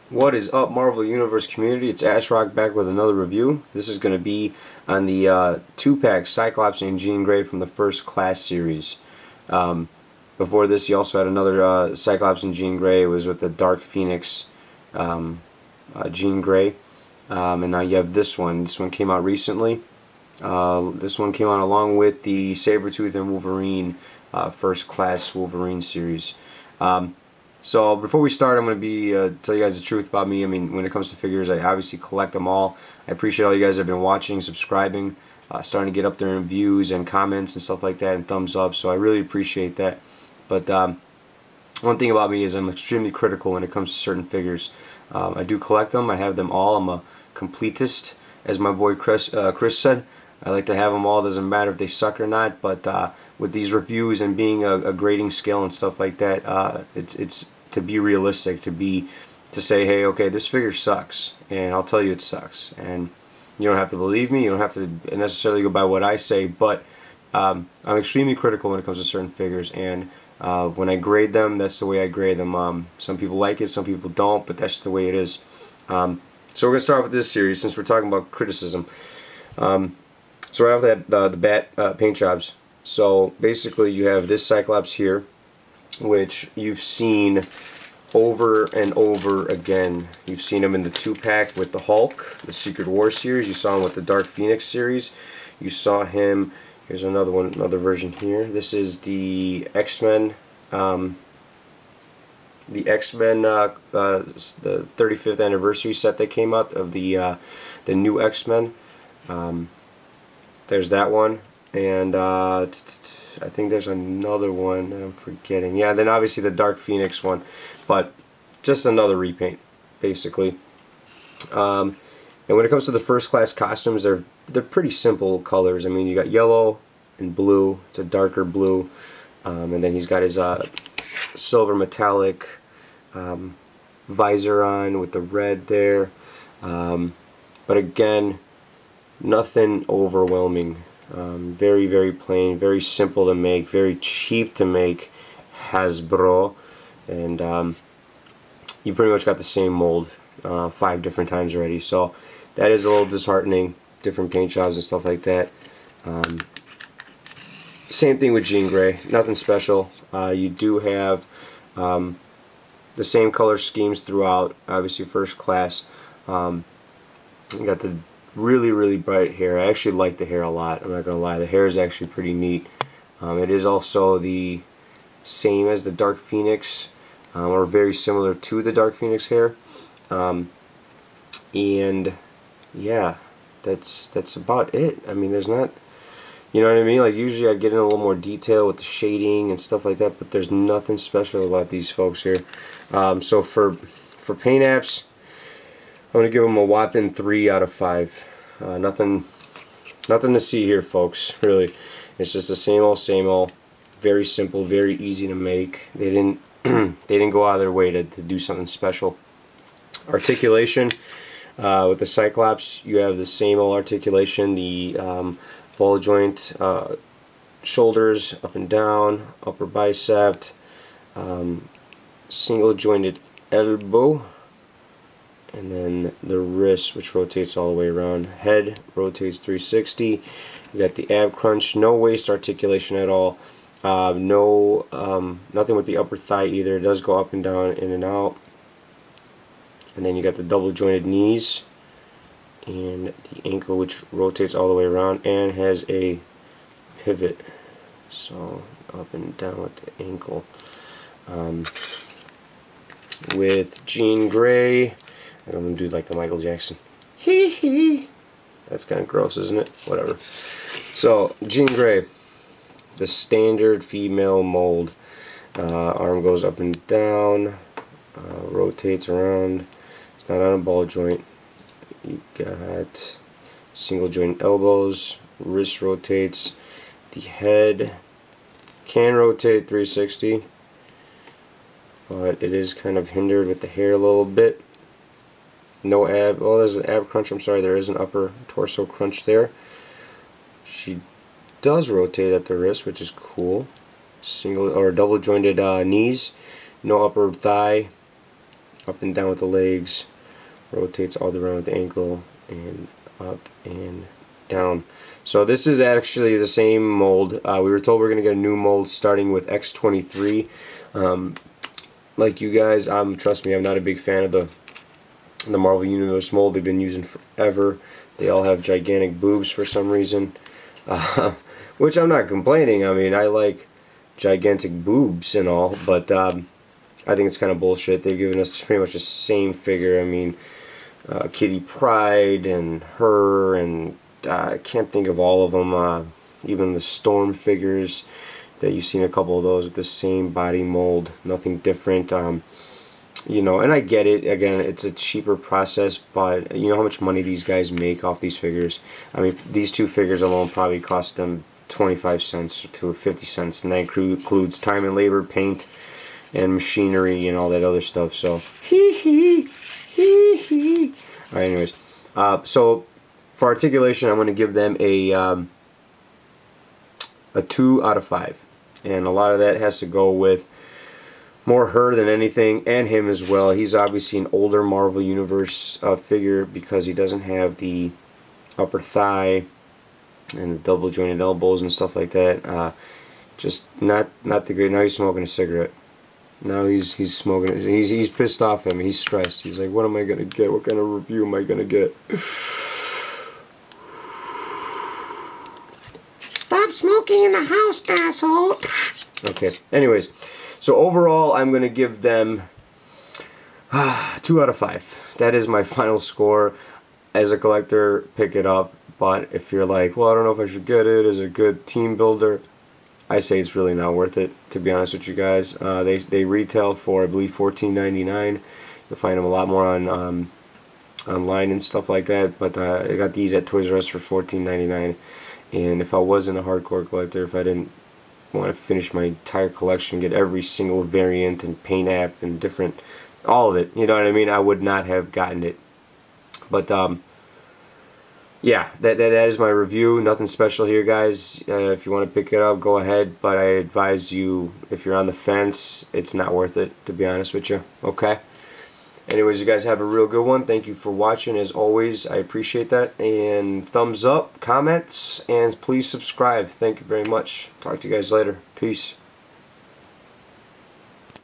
What is up, Marvel Universe community? It's Ashrock back with another review. This is going to be on the 2-pack Cyclops and Jean Grey from the First Class series. Um, Before this, you also had another Cyclops and Jean Grey. It was with the Dark Phoenix Jean Grey. And now you have this one. This one came out recently. This one came out along with the Sabretooth and Wolverine First Class Wolverine series. So before we start, I'm going to be tell you guys the truth about me. I mean, when it comes to figures, I obviously collect them all. I appreciate all you guys that have been watching, subscribing, starting to get up there in views and comments and stuff like that, and thumbs up. So I really appreciate that. But one thing about me is I'm extremely critical when it comes to certain figures. I do collect them. I have them all. I'm a completist, as my boy Chris said. I like to have them all. Doesn't matter if they suck or not. But with these reviews and being a grading scale and stuff like that, it's to be realistic, to say, hey, okay, this figure sucks, and I'll tell you it sucks, and you don't have to believe me, you don't have to necessarily go by what I say, but I'm extremely critical when it comes to certain figures, and when I grade them, that's the way I grade them. Some people like it, some people don't, but that's just the way it is. So we're going to start with this series since we're talking about criticism. So right off the bat, paint jobs. So basically you have this Cyclops here, which you've seen over and over again. You've seen him in the 2-pack with the Hulk, the Secret War series. You saw him with the Dark Phoenix series. You saw him, here's another one, another version here. This is the X-Men, the 35th anniversary set that came out of the new X-Men. There's that one, and I think there's another one that I'm forgetting. Yeah, then obviously the Dark Phoenix one, but just another repaint, basically. And when it comes to the First Class costumes, they're pretty simple colors. I mean, you got yellow and blue. It's a darker blue, and then he's got his silver metallic visor on with the red there. But again, nothing overwhelming. Very, very plain, very simple to make, very cheap to make, Hasbro, and you pretty much got the same mold 5 different times already, so that is a little disheartening. Different paint jobs and stuff like that. Same thing with Jean Grey, nothing special. You do have the same color schemes throughout, obviously First Class. You got the really bright hair. I actually like the hair a lot. I'm not gonna lie, the hair is actually pretty neat. It is also the same as the Dark Phoenix, or very similar to the Dark Phoenix hair. And yeah, that's about it. I mean, there's not, you know what I mean? Like, usually I'd get in a little more detail with the shading and stuff like that, but there's nothing special about these folks here. So for paint apps, I'm going to give them a whopping 3 out of 5. Nothing to see here, folks, really. It's just the same old, very simple, very easy to make. They didn't they didn't go out of their way to do something special. Articulation, with the Cyclops, you have the same old articulation, the ball joint, shoulders up and down, upper bicep, single jointed elbow, and then the wrist, which rotates all the way around. Head rotates 360. You got the ab crunch, no waist articulation at all. Nothing with the upper thigh either. It does go up and down, in and out. And then you got the double jointed knees and the ankle, which rotates all the way around and has a pivot. So up and down with the ankle. With Jean Grey, I'm going to do like the Michael Jackson. Hee hee. That's kind of gross, isn't it? Whatever. So, Jean Grey, the standard female mold. Arm goes up and down, rotates around. It's not on a ball joint. You got single joint elbows, wrist rotates. The head can rotate 360, but it is kind of hindered with the hair a little bit. No ab, oh, there's an ab crunch, I'm sorry, there is an upper torso crunch there. She does rotate at the wrist, which is cool. Single or double jointed knees, no upper thigh, up and down with the legs, rotates all the way around with the ankle, and up and down. So this is actually the same mold. We were told we're going to get a new mold starting with X23. Like you guys, trust me, I'm not a big fan of the Marvel Universe mold. They've been using forever. They all have gigantic boobs for some reason, which I'm not complaining. I mean, I like gigantic boobs and all, but I think it's kind of bullshit. They've given us pretty much the same figure. I mean, Kitty Pryde and her, and I can't think of all of them. Even the Storm figures, that you've seen a couple of those with the same body mold, nothing different. You know, and I get it. Again, it's a cheaper process, but you know how much money these guys make off these figures. I mean, these two figures alone probably cost them 25 cents to 50 cents, and that includes time and labor, paint, and machinery, and all that other stuff. So, hee hee, hee hee. All right, anyways, so for articulation, I'm going to give them a 2 out of 5, and a lot of that has to go with more her than anything, and him as well. He's obviously an older Marvel Universe figure because he doesn't have the upper thigh and the double jointed elbows and stuff like that. Just not the great. Now he's smoking a cigarette. Now he's smoking. He's pissed off at me. He's stressed. He's like, what am I gonna get? What kind of review am I gonna get? Stop smoking in the house, asshole. Okay. Anyways, so overall, I'm gonna give them 2 out of 5. That is my final score. As a collector, pick it up. But if you're like, well, I don't know if I should get it as a good team builder, I say it's really not worth it, to be honest with you guys. They retail for, I believe, $14.99. You'll find them a lot more on online and stuff like that. But I got these at Toys R Us for $14.99. And if I wasn't a hardcore collector, if I didn't want to finish my entire collection, get every single variant and paint app and different, all of it, you know what I mean, I would not have gotten it. But yeah, that is my review. Nothing special here, guys. If you want to pick it up, go ahead, but I advise you, if you're on the fence, it's not worth it, to be honest with you. Okay? Anyways, you guys have a real good one. Thank you for watching. As always, I appreciate that. And thumbs up, comments, and please subscribe. Thank you very much. Talk to you guys later. Peace.